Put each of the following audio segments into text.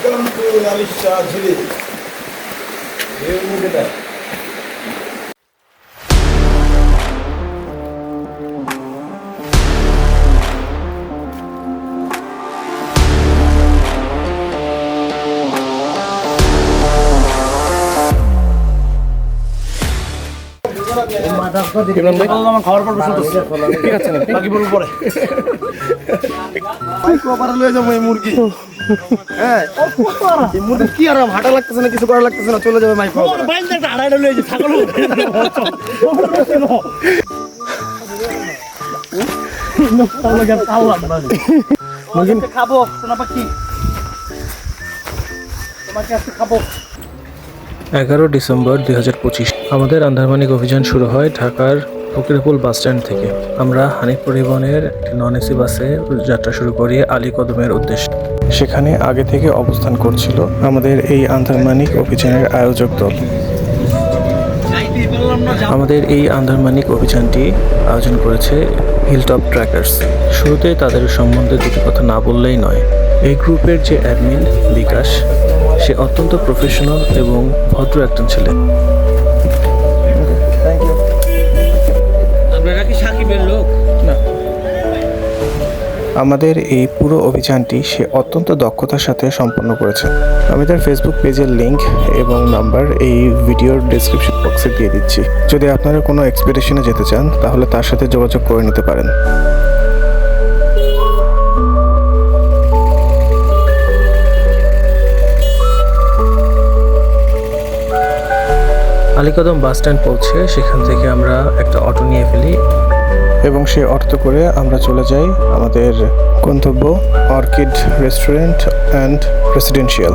Welcome to Alisha Jhili. Here we go. খাওয়ার পর ঠিক আছে বাকি বলবো পরে মুরগি হ্যাঁ মুরগি কি আর হাঁটা লাগতেছে না কিছু করা লাগতেছে না চলে যাবে মাইক্রো খাবো সোনা পাখি তোমাকে আজকে খাবো। 11 ডিসেম্বর 2025 আমাদের আন্দারমানিক অভিযান শুরু হয় ঢাকার ফকিরপুল বাসস্ট্যান্ড থেকে। আমরা হানিফ পরিবহনের একটি নন এসি বাসে যাত্রা শুরু করি আলীকদমের উদ্দেশ্যে। সেখানে আগে থেকে অবস্থান করছিল আমাদের এই আন্দারমানিক অভিযানের আয়োজক দল। আমাদের এই আন্দারমানিক অভিযানটি আয়োজন করেছে হিলটপ ট্র্যাকার্স। শুরুতে তাদের সম্বন্ধে দুটি কথা না বললেই নয়। এই গ্রুপের যে অ্যাডমিন বিকাশ, সে অত্যন্ত প্রফেশনাল এবং ভদ্র একজন ছেলে। আপনারা কি সাকিবের লোক? না, আমাদের এই পুরো অভিযানটি সে অত্যন্ত দক্ষতার সাথে সম্পন্ন করেছে। আমি তার ফেসবুক পেজের লিংক এবং নাম্বার এই ভিডিওর ডেসক্রিপশন বক্সে দিয়ে দিচ্ছি। যদি আপনারা কোনো এক্সপেডিশনে যেতে চান তাহলে তার সাথে যোগাযোগ করে নিতে পারেন। আলীকদম বাস স্ট্যান্ড পৌঁছে সেখান থেকে আমরা একটা অটো নিয়ে ফেলি এবং সেই অটো করে আমরা চলে যাই আমাদের গন্তব্য অর্কিড রেস্টুরেন্ট অ্যান্ড রেসিডেন্সিয়াল।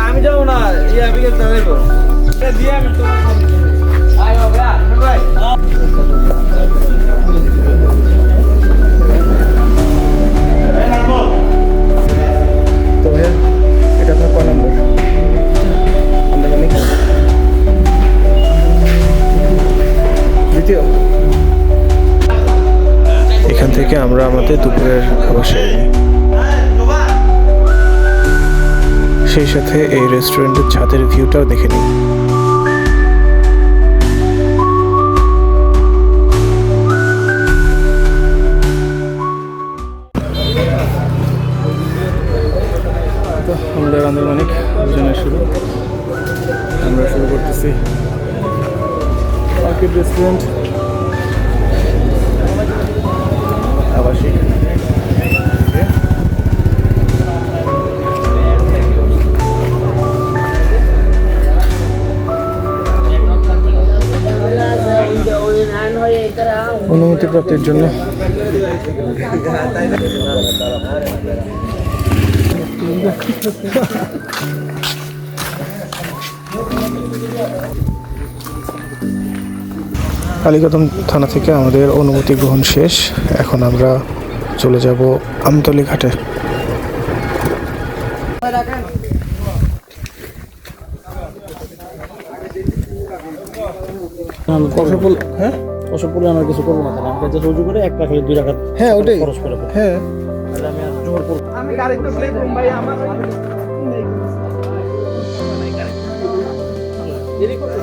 আমি যাবো না দিয়ে আমি তো ভাইয়া এটা আপনার কয় নম্বর? দ্বিতীয়। এখান থেকে আমরা আমাদের দুপুরের খাবার সেরে নিই। সেই সাথে এই রেস্টুরেন্টের ছাদের ভিউটাও দেখে নিই। তো আমাদের আন্দারমানিক অভিযানের শুরু। আমরা শুরু করতেছি অর্কিড রেস্টুরেন্ট আবাসিক। অনুমতি প্রাপ্তির জন্য আলীকদম থানা থেকে আমাদের অনুমতি গ্রহণ শেষ। এখন আমরা চলে যাব আমতলী ঘাটে। কসরপুল হ্যাঁ কসরপুলে আমরা কিছু করবো না, আমি কাছে সহ্য করে একটা খেলে 2 টাকা হ্যাঁ ওটাই খরচ করে হ্যাঁ। তাহলে আমি আর জোর করবো। আমি গাড়ি তো ব্রেক কম ভাই আমার দেরি করতে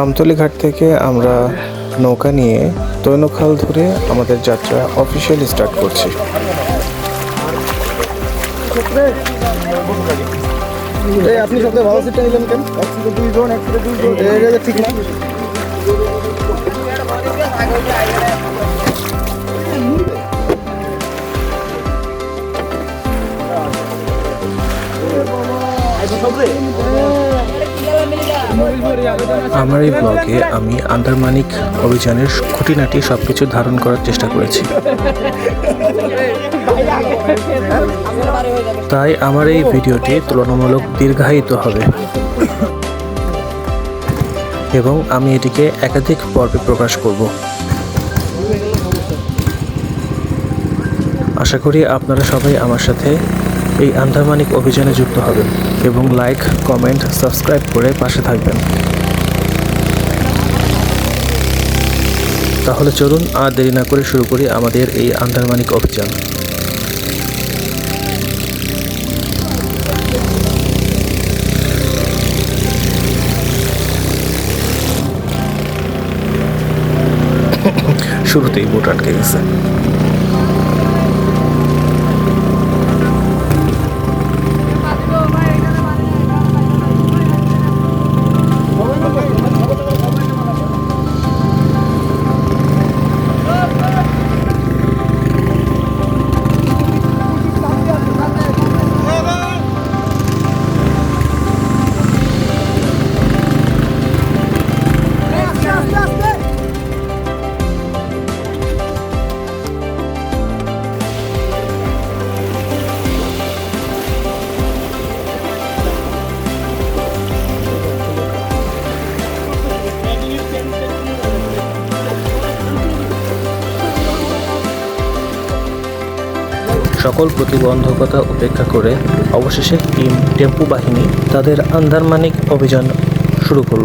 আমতলী ঘাট থেকে আমরা নৌকা নিয়ে তৈনখাল ধরে আমাদের যাত্রা অফিসিয়ালি স্টার্ট করছি। আপনি সবথেকে ভালো সিটটা নিলেন কেন? একসাথে 2 জন একসাথে 2 জন এটা ঠিক না। আমার এই ব্লগে আমি আন্দারমানিক অভিযানের খুঁটিনাটি সবকিছু ধারণ করার চেষ্টা করেছি। তাই আমার এই ভিডিওটি তুলনামূলক দীর্ঘায়িত হবে এবং আমি এটিকে একাধিক পর্বে প্রকাশ করব। আশা করি আপনারা সবাই আমার সাথে এই আন্দারমানিক অভিযানে যুক্ত হবেন এবং লাইক, কমেন্ট, সাবস্ক্রাইব করে পাশে থাকবেন। তাহলে চলুন আর দেরি না করে শুরু করি আমাদের এই আন্দারমানিক অভিযান। শুরুতেই বোট আটকে গেছে। সকল প্রতিবন্ধকতা উপেক্ষা করে অবশেষে টিম টেম্পু বাহিনী তাদের আন্দারমানিক অভিযান শুরু করল।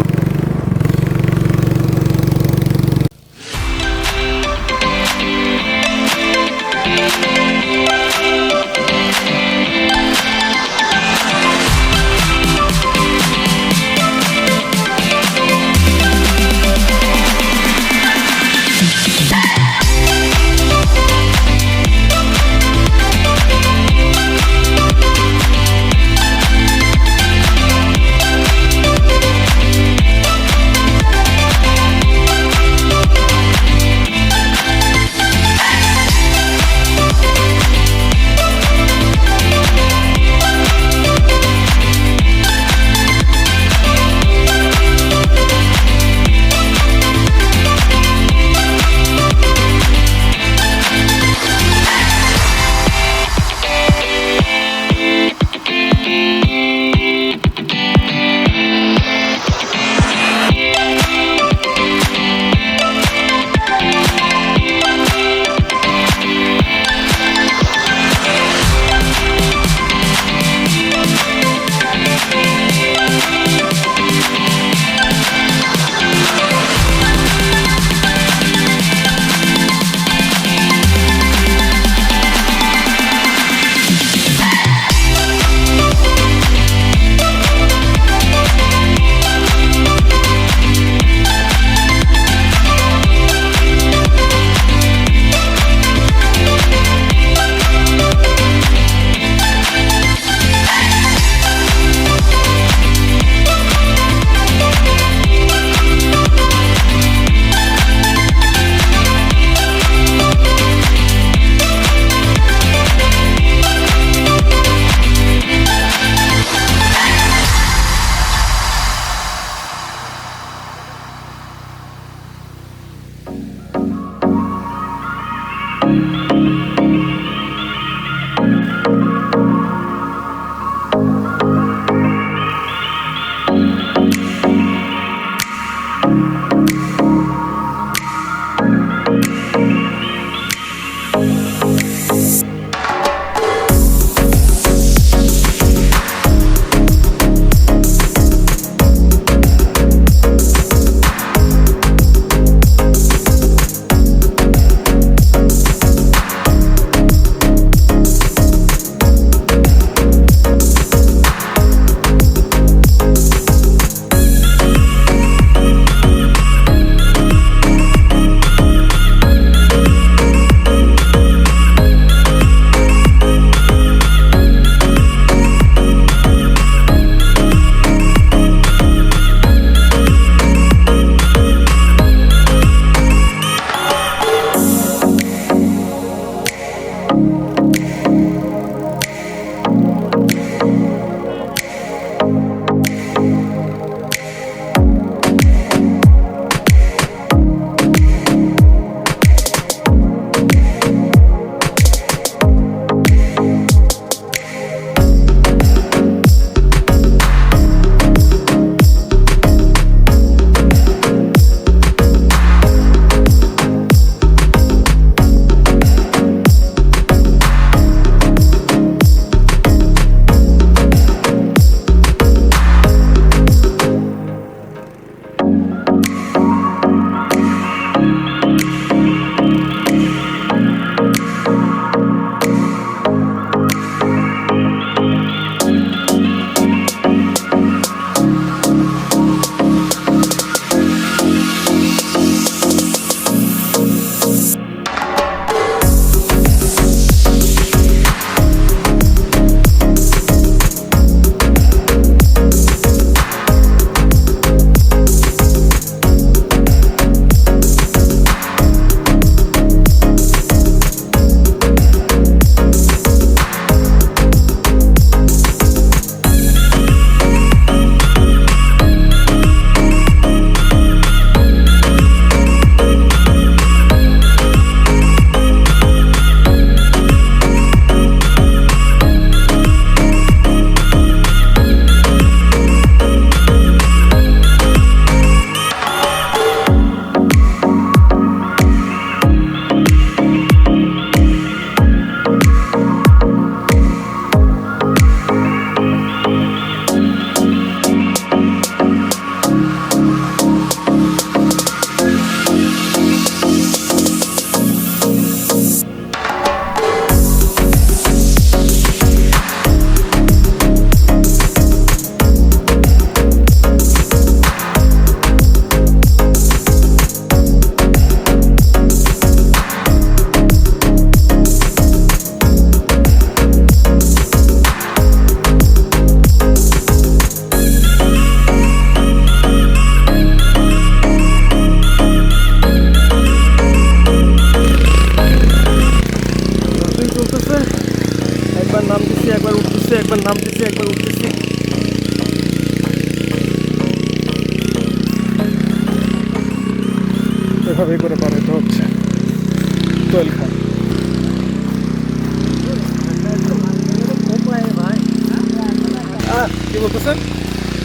লাগতেছে?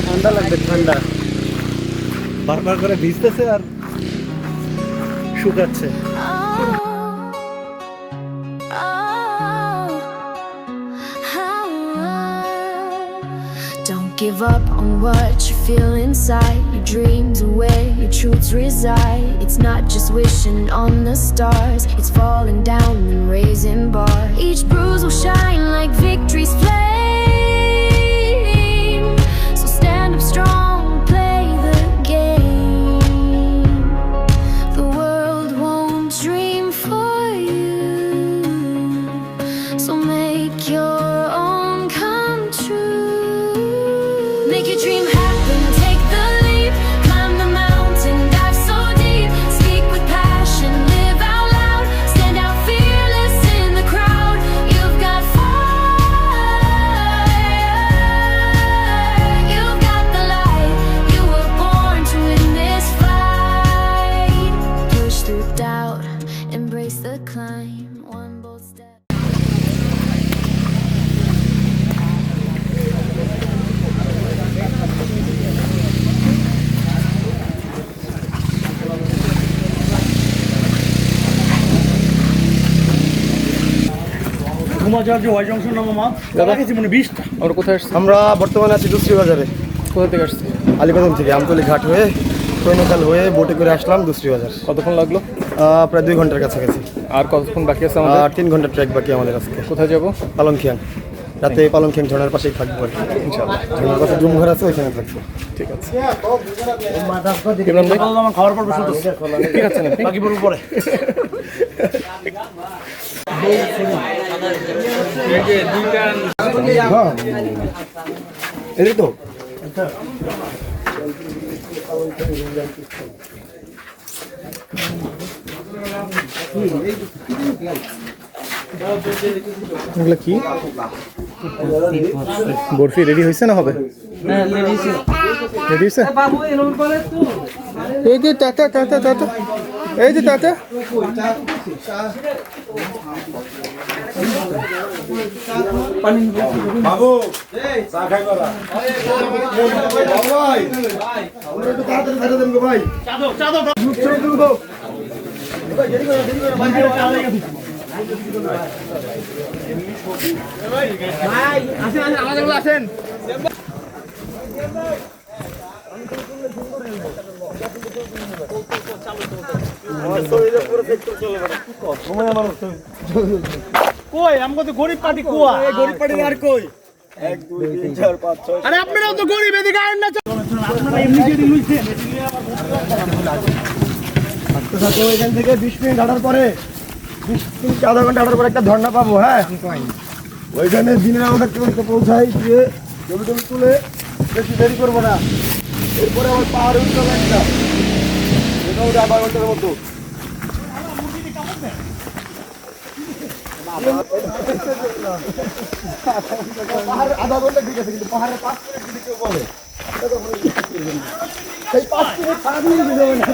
ঠান্ডা লাগবে, ঠান্ডা বারবার করে ভিজতেছে আর শুকাচ্ছে। Don't give up on what you feel inside. Your dreams are where your truths reside. It's not just wishing on the stars, it's falling down and raising bars. Each bruise will shine like victory's flame. So stand up strong, play the game. The world won't dream for you, so make your own come true. Make your dream happen, take the leap. Climb the mountain, dive so deep. Speak with passion, live out loud. Stand out fearless in the crowd. You've got fire, you've got the light. You were born to win this fight. Push through doubt, embrace the climb. One bold step. ঘুমা যাওয়ার যে Y junction না মামা, দাদা গেছি মনে 20টা। আমরা কোথায় আসছি? আমরা বর্তমানে আছি দুশ্রী বাজারে। কোথা থেকে আসছি? আলীকদম থেকে আমতলী ঘাট হয়ে সৈন্যকাল হয়ে বোটে করে আসলাম দুশ্রী বাজার। কতক্ষণ লাগলো? প্রায় 2 ঘন্টার কাছাকাছি। আর কতক্ষণ বাকি আছে আমাদের? 3 ঘন্টার ট্রেক বাকি আমাদের আজকে। কোথায় যাব? পালংখিয়াং। রাতে পালংখিয়াং ঝর্ণার পাশেই থাকবো আর কি। ইনশাআল্লাহ ঝর্ণার পাশে রুম ঘর আছে, ওইখানে থাকবো। ঠিক আছে। ইমরান ভাই আমার খাবার পর বসে ঠিক আছে না? বাকি পড়বো পরে। এই তো এগুলো কি? বরফি রেডি হয়েছে না হবে? রেডি হয়েছে? এই যে টাটা টাটা টাটা, এই যে টাটা। বাবু চা খাই করা ভাই, আমরা একটু তাড়াতাড়ি ছেড়ে দেন গো ভাই। কই আমগো তো গরিব পার্টি কোয়া, এই গরিব পার্টি আর কই 1 2 3 4 5 6। আরে আপনারাও তো গরিব, এদিকে আইন না। আপনারা এমনি যে লইছেন আস্তে সাথে ওইখান থেকে 20 মিনিট হাঁটার পরে 20 মিনিট আধা ঘন্টা হাঁটার পরে একটা ঝর্ণা পাবো। হ্যাঁ, ওইখানে দিনের আলো দেখতে দেখতে পৌঁছাই, গিয়ে জমি টমি তুলে বেশি দেরি করবো না। এরপরে আবার পাহাড়ে উঠতে হবে একটা, মোটামুটি আধা ঘন্টার মতো। পাহাড় আধা ঘন্টা ঠিক আছে, কিন্তু পাহাড়ের 5 মিনিট যদি কেউ বলে সেই 5 মিনিট সারাদিন বুঝে যাবে না।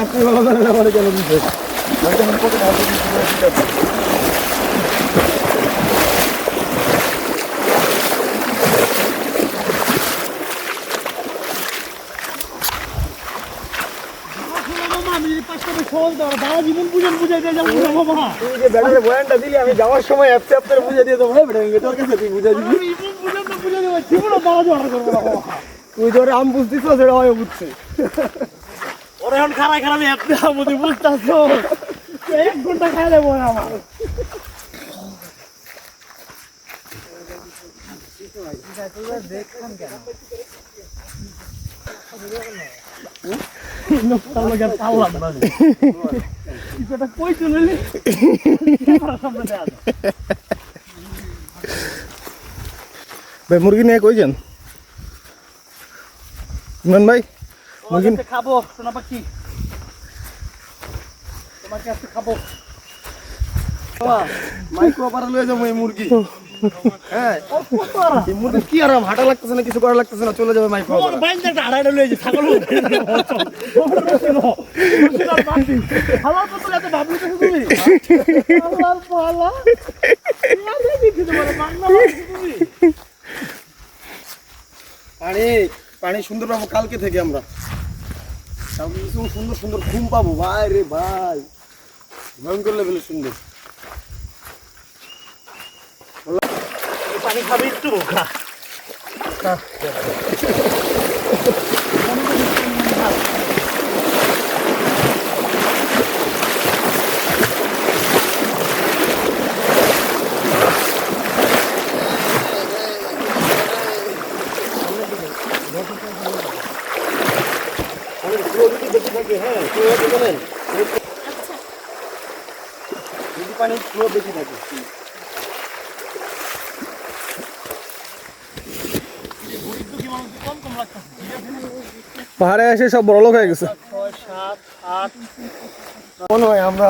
আপনি ভালো জানেন আমার কেন দিতে আমি যাওয়ার সময় অ্যাপসে আপনার বুঝে দিয়ে দেবো। তোর কাছে তুই বুঝে দিবি, তুই ধরে আম বুঝতেছ সেটা হয় বুঝছে। ওরা এখন খারাপ খারাপ আপনি আমাদের বুঝতেছো 1 ঘন্টা খাই দেবো আমার। ভাই মুরগি নিয়ে কই যান ইমরান ভাই? মুরগি খাবো সোনা পাখি, তোমাকে আজকে খাবো। মাইক্রো পারা লয়ে যাবো এই মুরগি। হ্যাঁ কত আরাম। এই মুরগি কি আরাম, হাঁটা লাগতেছে না, কিছু করা লাগতেছে না, চলে যাবে মাই খাওয়া তোমার বাইন্দা একটা আড়াইটা লয়েছে ছাগল হালার বোতল এত ভাবলি তো তুমি হালার পালা তুমি পানি পানি সুন্দর পাবো কালকে থেকে আমরা, কালকে কিছু সুন্দর সুন্দর ঘুম পাবো ভাই রে ভাই, ভয়ঙ্কর লেভেলের সুন্দর। পানি খাবি একটু খা পানির ফ্লো বেশি থাকে। পাহাড়ে এসে সব বড় লোক হয়ে গেছে। 6, 7, 8 মনে হয় আমরা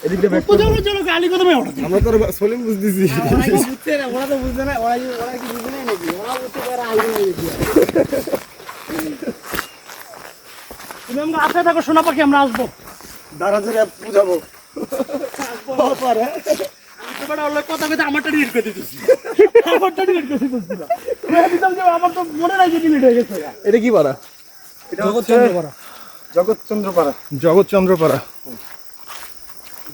এদিক দিয়ে back করবো। চলো গালি কত মেয়ে ওঠে আমরা তো সলিম বুঝতেছি। ওরা কি বুঝছে না, ওরা তো বুঝছে না, ওরা কি বুঝে নাই নাকি, ওরা বুঝতে পারে আইবে না এদিকে। তুমি আমাকে আশায় থাকো সোনা পাখি, আমরা আসবো দাঁড়া ধরে বুঝাবো। তোমার ওর কথা কথা আমারটা ডিলিট করে দিতেছি, আমারটা ডিলিট করে দিতেছি না। তুমি দিতাম যে আমার তো মনে নাই যে ডিলিট হয়ে গেছে। এটা কি পাড়া? এটা হচ্ছে জগৎচন্দ্রপাড়া। জগৎচন্দ্রপাড়া।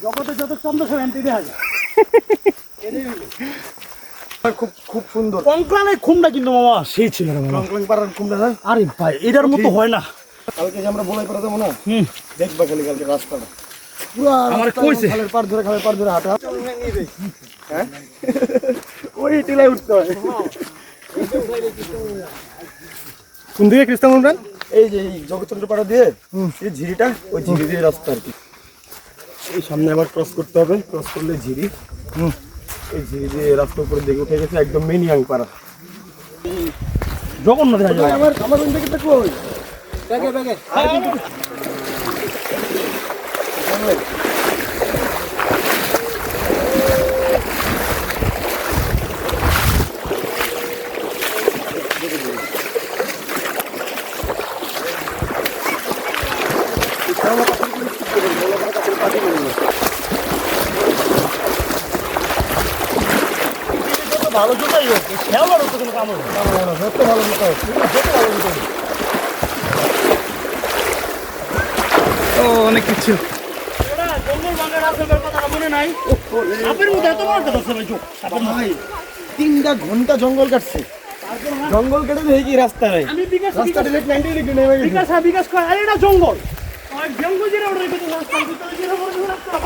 জগতে যত চন্দ্র সব এন্ট্রি দেখা যায়। খুব খুব সুন্দর। কঙ্কলানের খুমটা কিন্তু মামা সেই ছিল রে মামা। কংকলং পাড়ার কুমড়া না? আরে ভাই এটার মতো হয় না। কালকে যে আমরা বলাই করে দেবো না, হুম দেখবা খালি কালকে রাস্তাটা পুরা আমার রাস্তা কইছে। খালের পাড় ধরে হাঁটা। হ্যাঁ ওই টিলায় উঠতে হয়। কোন দিকে খ্রিস্টান উন্নয়ন? এই যে এই জগৎচন্দ্রপাড়া দিয়ে এই ঝিরিটা, ওই ঝিরি দিয়ে রাস্তা আর কি। এই সামনে আবার ক্রস করতে হবে, ক্রস করলে ঝিরি। এই ঝিরি দিয়ে রাস্তার উপরে দিকে উঠে গেছে একদম মেনিয়াং পাড়া। জঘন্য দেখা যায়। আমার রুম থেকে কই ব্যাগে ভালো জুতাই হোক, শ্যাওলার তো কোনো কাম হবে না। যত ভালো মতো ও অনেক কিছু। ওরা জঙ্গল ভাঙার রাস্তার কথা মনে নাই? সাপের মধ্যে এত বড় একটা রাস্তা ভাই, চোখ সাপের মধ্যে। ভাই 3 ঘন্টা জঙ্গল কাটছে, জঙ্গল কেটে দেখি কি রাস্তা নাই, আমি বিকাশ রাস্তা ডিরেক্ট 90 ডিগ্রি নেমে গেছে। বিকাশ করে আরে এটা জঙ্গল, আর জঙ্গল যেটা ওটা রেখে তো রাস্তা ভিতরে যেটা বড় রাস্তা।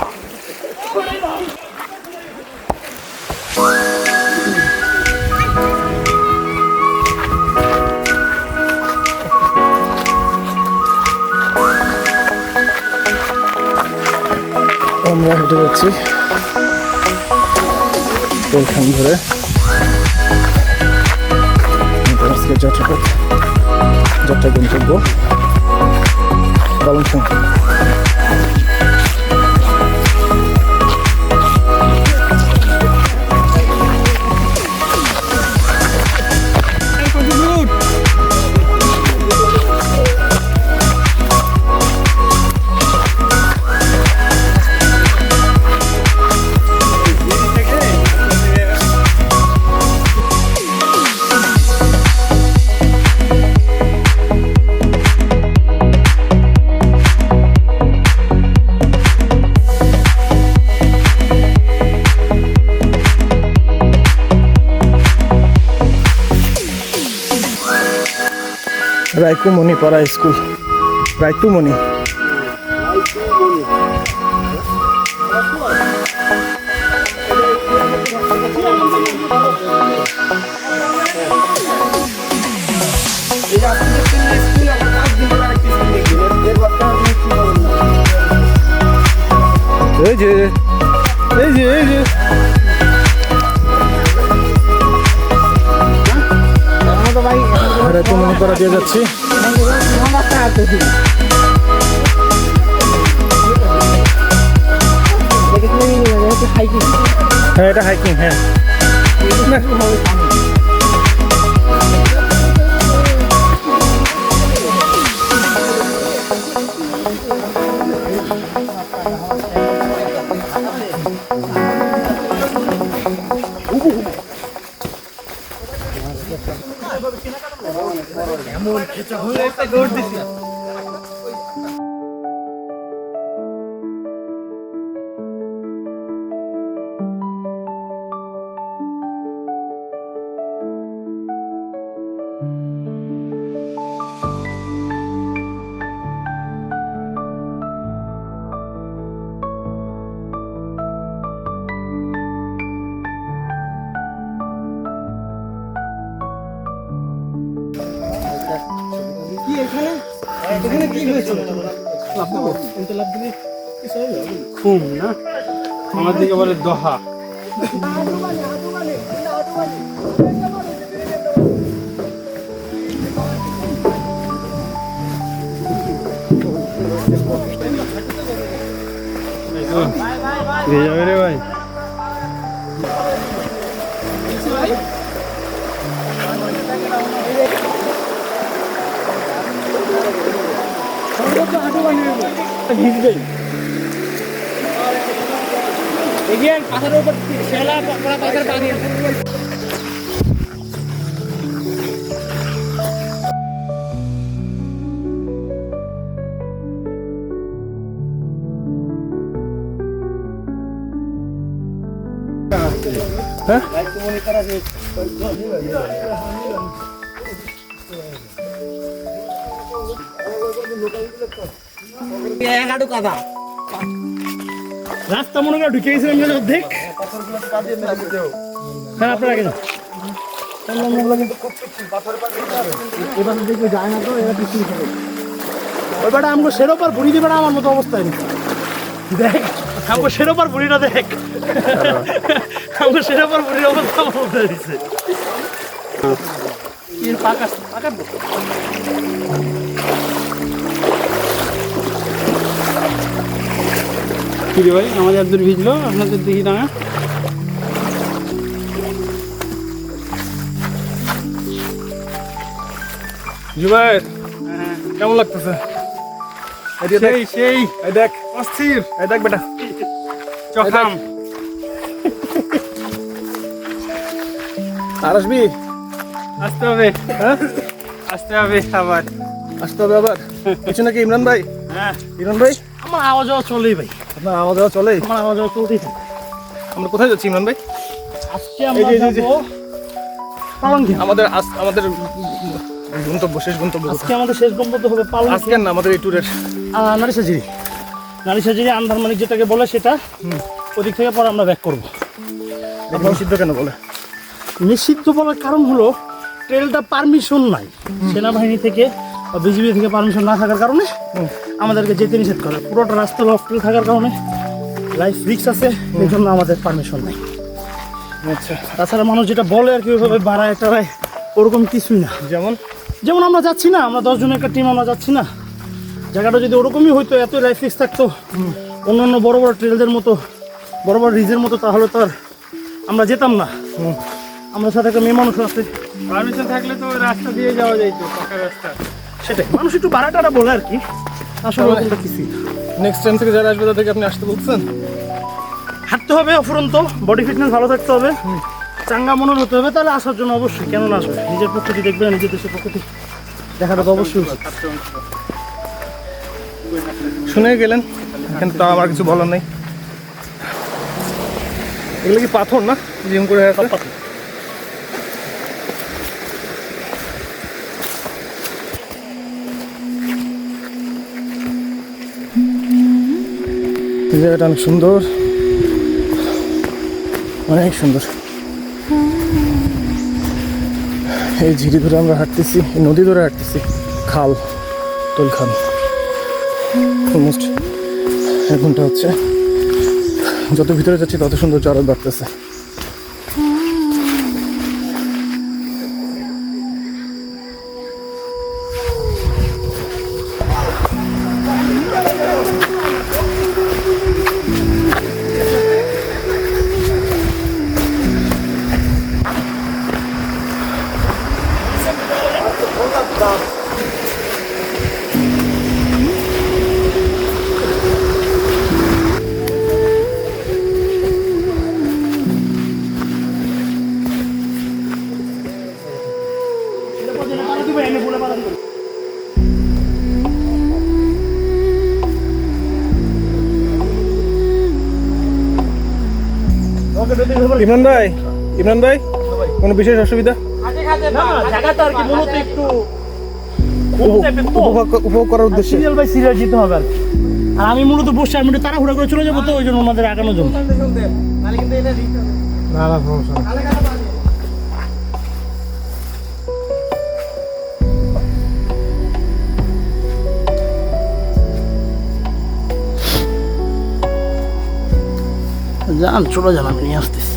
আমরা হেঁটে যাচ্ছি এইখান ধরে আজকে যাত্রা গন্তব্য বালুরঘাট। রাইকুমণি পাড়া স্কুল, রাইকুমণি। এই যে রাইকুমণি পাড়া দিয়ে যাচ্ছি। হ্যাঁ এটা হাইকিং, হ্যাঁ। ঘুম না আমার দিকে বলে দহা। যাবে রে ভাই। পাথরের উপর শেলা পড়া পাথর পানি রাস্তা মনে করে ঢুকে গেছিলাম দেখ। হ্যাঁ আপনারা আগে যান। ওই বেটা আমাকে সেরোপার বুড়ি দিয়ে বেটা আমার মতো অবস্থায় নেই দেখ। আমাকে সেরোপার বুড়িটা দেখ। আমাকে সেরোপার বুড়ির অবস্থা আমার মধ্যে দিচ্ছে। পাকা পাকা কি রে ভাই আমাদের একদূর ভিজলো আপনাদের দেখি না। জুবাইর কেমন লাগতেছে? সেই সেই এই দেখ অস্থির, এই দেখ বেটা চখাম। আর আসবি? আসতে হবে হ্যাঁ আসতে হবে আবার। আসতে হবে আবার। কিছু নাকি ইমরান ভাই? হ্যাঁ ইমরান ভাই আমার আওয়াজ চলেই ভাই, আপনার আওয়াজ দেওয়া চলে। আমার আওয়াজ চলতেই থাকে। আমরা কোথায় যাচ্ছি ইমরান ভাই? আজকে আমরা এই যে, যাবো পালংঘাট। আমাদের আমাদের গন্তব্য, শেষ গন্তব্য আজকে আমাদের শেষ গন্তব্য হবে পালংঘাট। আজকে না আমাদের এই ট্যুরের নারীসাজিরি। নারীসাজিরি আন্দারমানিক যেটাকে বলে সেটা, ওদিক থেকে পরে আমরা ব্যাক করবো। নিষিদ্ধ কেন বলে? নিষিদ্ধ বলার কারণ হলো ট্রেলটা পারমিশন নাই সেনাবাহিনী থেকে বা বিজিবি থেকে পারমিশন না থাকার কারণে আমাদেরকে যেতে নিষেধ করে। পুরোটা রাস্তা লক ট্রেল থাকার কারণে লাইফ রিস্ক আছে, এই জন্য আমাদের পারমিশন নাই। আচ্ছা, তাছাড়া মানুষ যেটা বলে আর কি ওইভাবে বাড়ায় টাড়ায় ওরকম কিছুই না। যেমন আমরা যাচ্ছি না, আমরা 10 জনের একটা টিম আমরা যাচ্ছি না। জায়গাটা যদি ওরকমই হইতো, এতই লাইফ রিস্ক থাকতো অন্যান্য বড় বড় ট্রেলদের মতো, বড় বড় রিজের মতো, তাহলে তো আর আমরা যেতাম না। আমাদের সাথে একটা মেয়ে মানুষ আছে, পারমিশন থাকলে তো ওই রাস্তা দিয়ে যাওয়া যাইতো, পাকা রাস্তা। সেটাই মানুষ একটু বাড়া টাড়া বলে আর কি, আসলে ওরকমটা কিছুই না। নেক্সট টাইম থেকে যারা আসবে তাদেরকে আপনি আসতে বলছেন? হাঁটতে হবে অফুরন্ত, বডি ফিটনেস ভালো থাকতে হবে, চাঙ্গা মনের হতে হবে, তাহলে আসার জন্য অবশ্যই কেন না আসবে। নিজের প্রকৃতি দেখবে, নিজের দেশের প্রকৃতি দেখাটা তো অবশ্যই উচিত। শুনে গেলেন, কিন্তু তাও আমার কিছু বলার নেই। এগুলো কি পাথর না জিম করে আছে? এই জায়গাটা অনেক সুন্দর, অনেক সুন্দর। এই ঝিরি ধরে আমরা হাঁটতেছি, এই নদী ধরে হাঁটতেছি, খাল তোলখাল। অলমোস্ট 1 ঘন্টা হচ্ছে। যত ভিতরে যাচ্ছি তত সুন্দর আরো বাড়তেছে। ইমরান ভাই কোনো বিশেষ অসুবিধা? না জায়গাটা আর কি মূলত একটু উপভোগ করার উদ্দেশ্যে সিরিয়াল বাই সিরিয়াল যেতে হবে আর কি। আর আমি মূলত বসে আমি একটু তাড়াহুড়া করে চলে যাবো, তো ওই জন্য আমাদের আগানোর জন্য। যান চলে যান, আমি নিয়ে আসতেছি।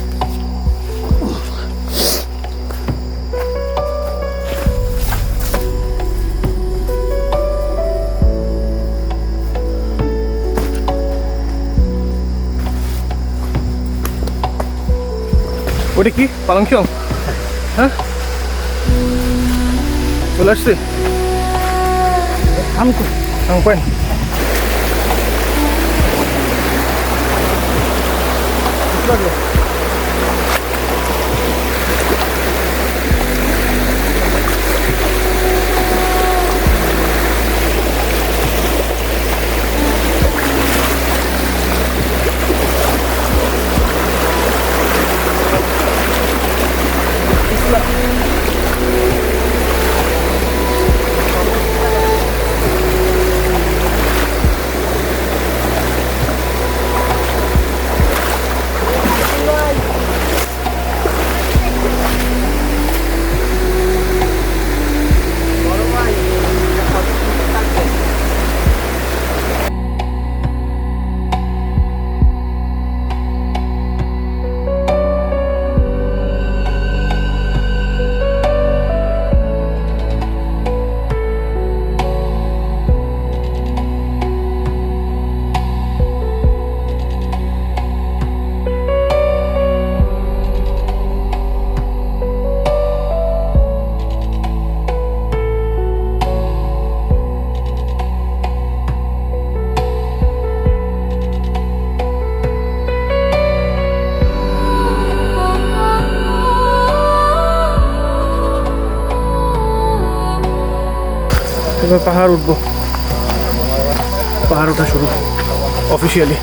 ওটা কি পালংশং? হ্যাঁ চলে আসছে। আমি পাই এবার পাহাড় উঠবো, পাহাড় ওঠা শুরু অফিসিয়ালি।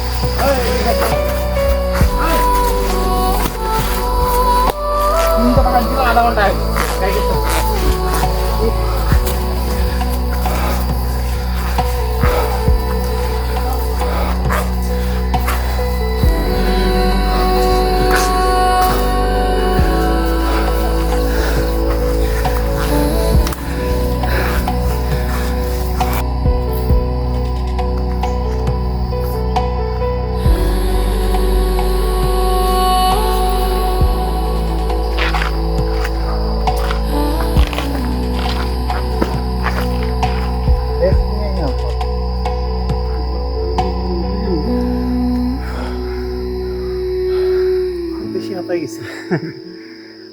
বেশি হাঁপাই গেছি।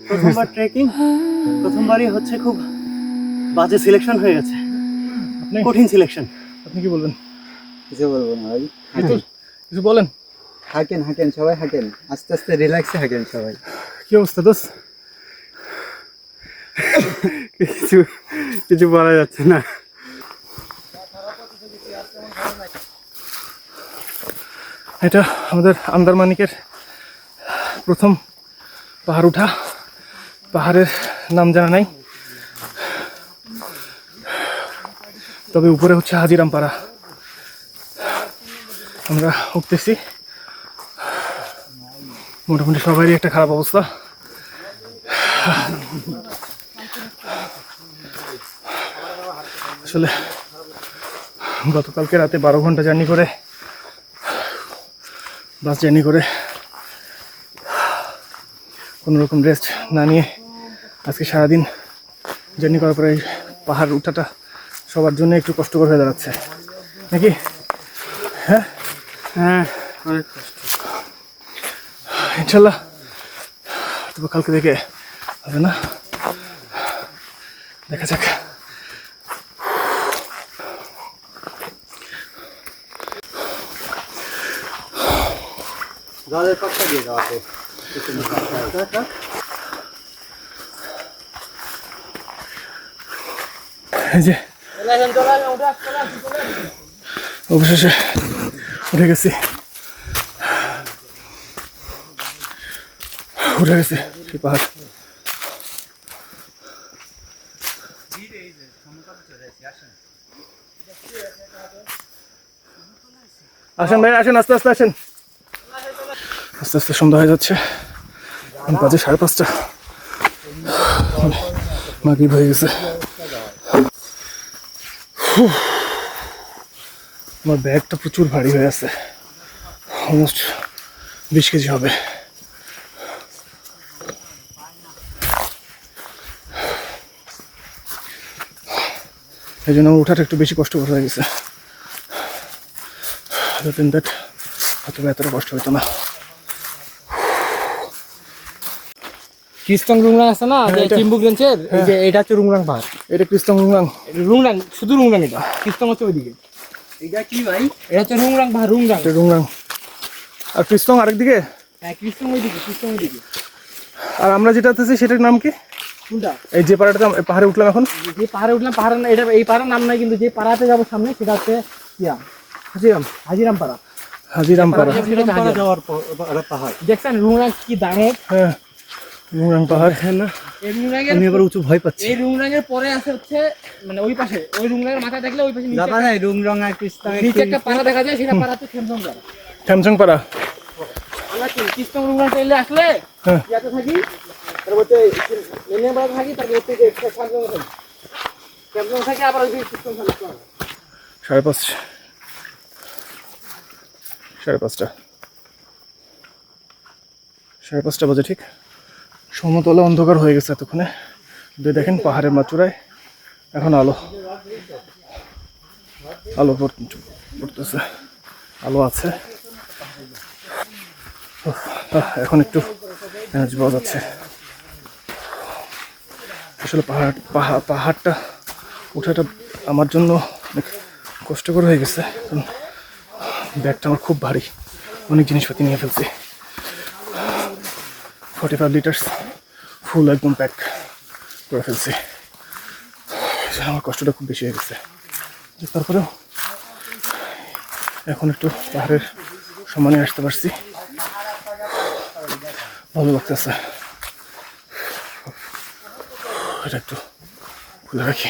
প্রথমবার ট্রেকিং, প্রথমবারই হচ্ছে খুব বাজে সিলেকশন হয়ে গেছে, কঠিন সিলেকশন। আপনি কি বলবেন? কিছু বলবো না ভাই, কিছু বলেন। হাঁটেন হাঁটেন সবাই হাঁটেন, আস্তে আস্তে রিল্যাক্সে হাঁটেন সবাই। কি অবস্থা দোস্ত? কিছু কিছু বলা যাচ্ছে না। এটা আমাদের আন্দারমানিকের প্রথম পাহাড় উঠা। পাহাড়ের নাম জানা নাই, তবে উপরে হচ্ছে হাজিরামপাড়া। আমরা উঠতেছি, মোটামুটি সবারই একটা খারাপ অবস্থা। আসলে গতকালকে রাতে 12 ঘন্টা জার্নি করে, বাস জার্নি করে কোনো রকম রেস্ট না নিয়ে আজকে সারাদিন জার্নি করার পরে পাহাড় উঠাটা সবার জন্য একটু কষ্টকর হয়ে দাঁড়াচ্ছে নাকি? হ্যাঁ হ্যাঁ, অনেক কষ্ট। ইনশাল্লাহ তবে কালকে থেকে হবে না, দেখা যাক। জলের পাশটা দিয়ে যাওয়াতে এই যে অবশেষে উঠে গেছি। উঠে গেছে সেই পাহাড়। আসেন ভাই আসেন, আস্তে আস্তে আসেন। আস্তে আস্তে সন্ধ্যা হয়ে যাচ্ছে, বাজে 5:30। মাগরিব হয়ে গেছে। আমার ব্যাগটা প্রচুর ভারী হয়ে আছে, অলমোস্ট 20 কেজি হবে। এই জন্য আমার ওঠাটা একটু বেশি কষ্টকর হয়ে গেছে। হয়তো এতটা কষ্ট হতো না। কৃষ্ণ রুংরাং আছে না, যে এটা- চিম্বুক রেঞ্জের, এই যে এটা হচ্ছে রুংরাং পাহাড়। এটা কৃষ্ণ রুংরাং। রুংরাং, শুধু রুংরাং, এটা কৃষ্ণ হচ্ছে ওইদিকে। এটা কি ভাই? এটা হচ্ছে রুংরাং পাহাড়, রুংরাং। এটা রুংরাং, আর কৃষ্ণ আরেকদিকে। হ্যাঁ, কৃষ্ণ ওইদিকে, কৃষ্ণ ওইদিকে। আর আমরা যেটা আছি সেটার নাম কি? কোনটা? এই যে পাহাড়টাতে পাহাড়ে উঠলাম এখন, যে পাহাড়ে উঠলাম, পাহাড় না, এটা এই পাহাড়ের নাম নাই, কিন্তু যে পাড়াতে যাবো সামনে সেটা হচ্ছে ইয়া হাজিরাম পাড়া। হাজিরাম পাড়া। পাহাড় দেখছেন রুংরাং কি দাঁড়ায়? হ্যাঁ, রুংরাং পাহাড়। হ্যাঁ না, এই রুংরাঙের আমি এবার উঁচু ভয় পাচ্ছি। এই রুংরাঙের পরে আছে হচ্ছে মানে ওই পাশে, ওই রুংরাঙের মাথা দেখলে ওই পাশে নিচে যাবা নাই রুংরং আর কৃষ্ণ নিচে একটা পাড়া দেখা যায়, সেটা পাড়াতে খেমসং পাড়া। শ্যামসং পাড়া। আমরা কৃষ্ণ রুংরাং চাইলে আসলে হ্যাঁ। ইয়াতে থাকি, তারপরে মেনে পাড়া থাকি, তারপর থেকে একটা খেমসং থাকি, খেমসং থেকে আবার ওই কৃষ্ণ থাকি। 5:30, 5:30, 5:30 বাজে ঠিক। সমতলে অন্ধকার হয়ে গেছে এতক্ষণে। দেখেন পাহাড়ের মাচুরায় এখন আলো আলো পড়তেছে, আলো আছে। এখন একটু এনার্জি পাওয়া যাচ্ছে। আসলে পাহাড়টা ওঠাটা আমার জন্য অনেক কষ্টকর হয়ে গেছে, কারণ ব্যাগটা আমার খুব ভারী, অনেক জিনিসপাতি নিয়ে ফেলছি। 45 লিটার্স ফুল একদম প্যাক করে ফেলছি। আমার কষ্টটা খুব বেশি হয়ে গেছে। তারপরেও এখন একটু পাহাড়ের সমানে আসতে পারছি, ভালো লাগতেছে। এটা একটু খুলে রাখি।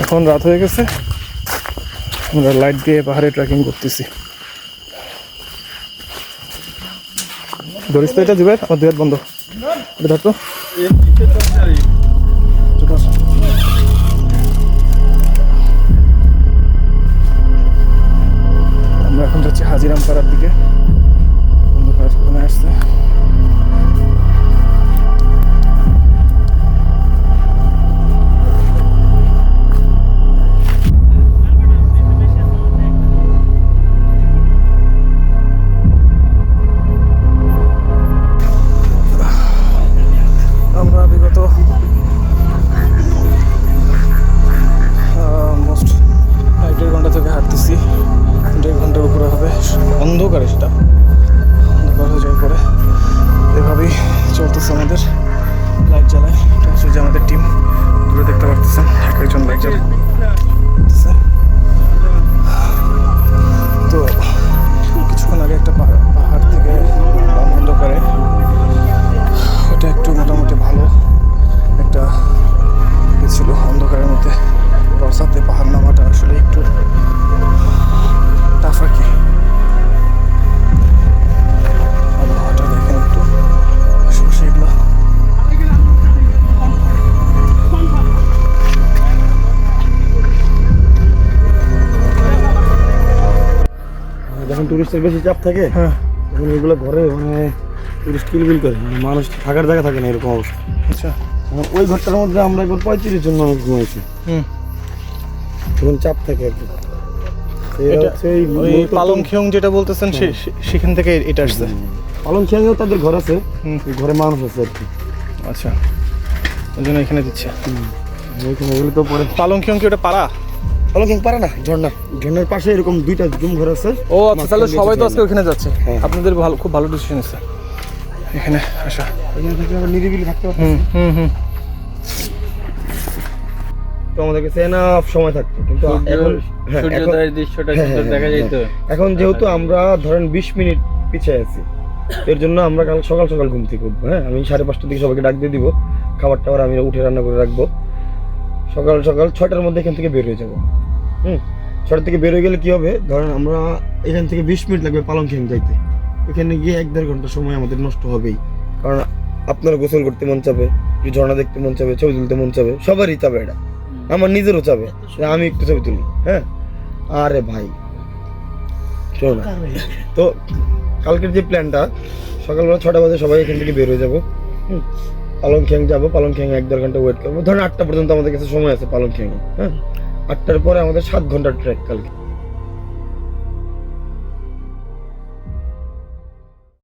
এখন রাত হয়ে গেছে, আমরা লাইট দিয়ে পাহাড়ে ট্রেকিং করতেছি। ধরিস তো এটা জুবের, আমার 2 হাত বন্ধ, এটা ধরতো। আমরা এখন যাচ্ছি হাজিরাম পাড়ার দিকে। অন্ধকার কমে আসছে। আমরা বিগত অলমোস্ট 1.5 ঘন্টা থেকে হাঁটতেছি। 1.5 ঘন্টার উপরে হবে, অন্ধকারে সেটা অন্ধকার হয়ে যাওয়ার পরে এভাবেই চলতেছে আমাদের। লাইট জ্বালায়, এটা হচ্ছে যে আমাদের টিম, দূরে দেখতে পাচ্ছেন এক একজন লাইট জ্বালায়। তো কিছুক্ষণ আগে একটা পাহাড় থেকে অন্ধকারে, ওটা একটু মোটামুটি ভালো একটা ছিল। অন্ধকারের মধ্যে বর্ষাতে পাহাড় নামাটা আসলে একটু টাফ আর কি। আবহাওয়াটা দেখেন একটু, আশেপাশে এগুলো যখন টুরিস্টের বেশি চাপ থাকে, হ্যাঁ তখন এগুলো ঘরে মানে টুরিস্ট কিলবিল করে, মানে মানুষ থাকার জায়গা থাকে না, এরকম অবস্থা। আচ্ছা এখন ওই ঘরটার মধ্যে আমরা একবার 35 জন মানুষ ঘুমাইছি, হুম। তখন চাপ থাকে আর কি। এটা ওই পালংখিয়ং যেটা বলতেছেন সেখান থেকে এটা আসছে। পালং খেয়েও তাদের ঘর আছে, হুম। ওই ঘরে মানুষ আছে আর কি। আচ্ছা, ওই জন্য এখানে দিচ্ছে। ওইখানে গেলে তো পরে পালংখং কি ওটা পাড়া? পালং পারে না, ঝর্ণার পাশে এরকম দুইটা জুম ঘর আছে। ও আচ্ছা, তাহলে সবাই তো আজকে ওখানে যাচ্ছে। হ্যাঁ। আপনাদের ভালো, খুব ভালো ডিসিশন আছে এখানে আসা। এখানে থেকে আমরা নিরিবিলি থাকতে পারতাম। হুম হুম হুম। তো আমাদের কাছে এনাফ সময় থাকতো, কিন্তু এখন সূর্যোদয়ের দৃশ্যটা সুন্দর দেখা যেত। এখন যেহেতু আমরা ধরেন 20 মিনিট পিছিয়ে আছি, এর জন্য আমরা কাল সকাল সকাল ঘুম থেকে উঠবো। হ্যাঁ, আমি 5:30টার দিকে সবাইকে ডাক দিয়ে দিব, খাবার টাবার আমি উঠে রান্না করে রাখবো। সকাল সকাল 6টার মধ্যে এখান থেকে বের হয়ে যাবো। 6টা থেকে বের হয়ে গেলে কি হবে, ধরেন আমরা এখান থেকে 20 মিনিট লাগবে পালংখং যাইতে। এখানে গিয়ে 1-1.5 ঘন্টা সময় আমাদের নষ্ট হবেই, কারণ আপনার গোসল করতে মন চাবে, একটু ঝর্ণা দেখতে মন চাবে, ছবি তুলতে মন চাবে, সবারই চাবে এটা, আমার নিজেরও চাবে যে আমি একটু ছবি তুলি। হ্যাঁ, আরে ভাই শোনো না, তো কালকের যে প্ল্যানটা, সকালবেলা 6টা বাজে সবাই এখান থেকে বের হয়ে যাবো। পালংখং যাবো, পালংখং 1-1.5 ঘন্টা ওয়েট করবো। ধরেন 8টা পর্যন্ত আমাদের কাছে সময় আছে পালংখং। হ্যাঁ, 8টার পরে আমাদের 7 ঘন্টার ট্রেক কালকে।